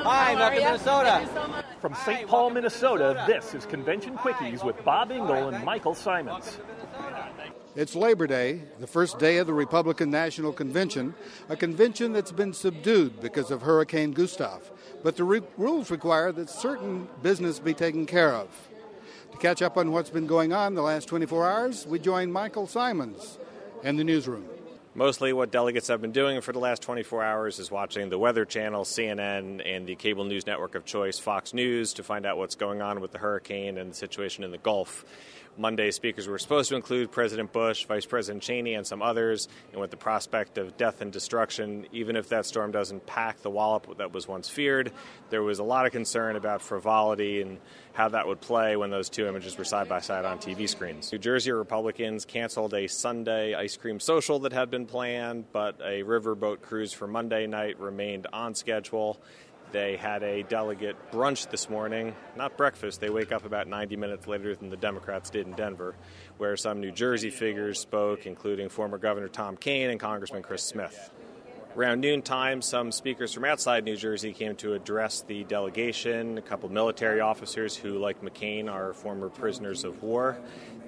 Hi, Dr. Minnesota. Thank you so much. From St. Paul, Minnesota, this is Convention Quickies with Bob Ingle and Michael Simons. It's Labor Day, the first day of the Republican National Convention, a convention that's been subdued because of Hurricane Gustav. But the rules require that certain business be taken care of. To catch up on what's been going on the last 24 hours, we join Michael Simons in the newsroom. Mostly what delegates have been doing for the last 24 hours is watching the Weather Channel, CNN, and the cable news network of choice, Fox News, to find out what's going on with the hurricane and the situation in the Gulf. Monday's speakers were supposed to include President Bush, Vice President Cheney, and some others. And with the prospect of death and destruction, even if that storm doesn't pack the wallop that was once feared, there was a lot of concern about frivolity and how that would play when those two images were side by side on TV screens. New Jersey Republicans canceled a Sunday ice cream social that had been planned, but a riverboat cruise for Monday night remained on schedule. They had a delegate brunch this morning, not breakfast. They wake up about 90 minutes later than the Democrats did in Denver, where some New Jersey figures spoke, including former Governor Tom Kean and Congressman Chris Smith. Around noontime, some speakers from outside New Jersey came to address the delegation, a couple military officers who, like McCain, are former prisoners of war.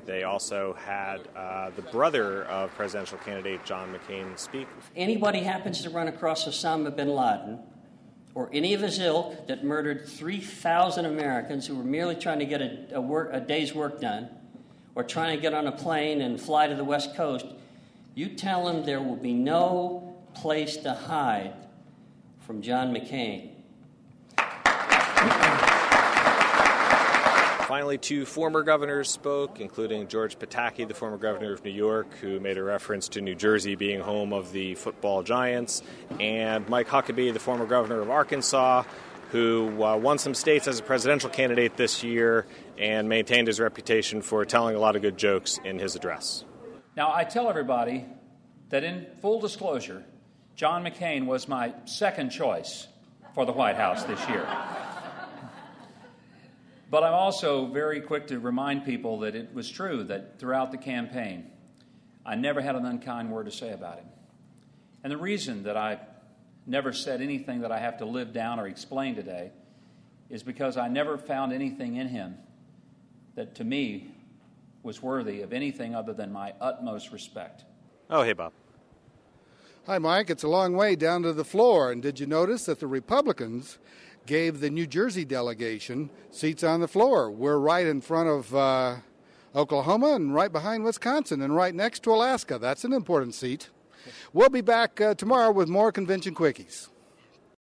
They also had the brother of presidential candidate John McCain speak. If anybody happens to run across Osama bin Laden, or any of his ilk that murdered 3,000 Americans who were merely trying to get a day's work done, or trying to get on a plane and fly to the West Coast, you tell them there will be no place to hide from John McCain. Finally, two former governors spoke, including George Pataki, the former governor of New York, who made a reference to New Jersey being home of the football giants, and Mike Huckabee, the former governor of Arkansas, who won some states as a presidential candidate this year and maintained his reputation for telling a lot of good jokes in his address. Now, I tell everybody that in full disclosure, John McCain was my second choice for the White House this year. But I'm also very quick to remind people that it was true that throughout the campaign, I never had an unkind word to say about him. And the reason that I never said anything that I have to live down or explain today is because I never found anything in him that to me was worthy of anything other than my utmost respect. Oh, hey, Bob. Hi, Mike. It's a long way down to the floor. And did you notice that the Republicans gave the New Jersey delegation seats on the floor? We're right in front of Oklahoma and right behind Wisconsin and right next to Alaska. That's an important seat. We'll be back tomorrow with more Convention Quickies.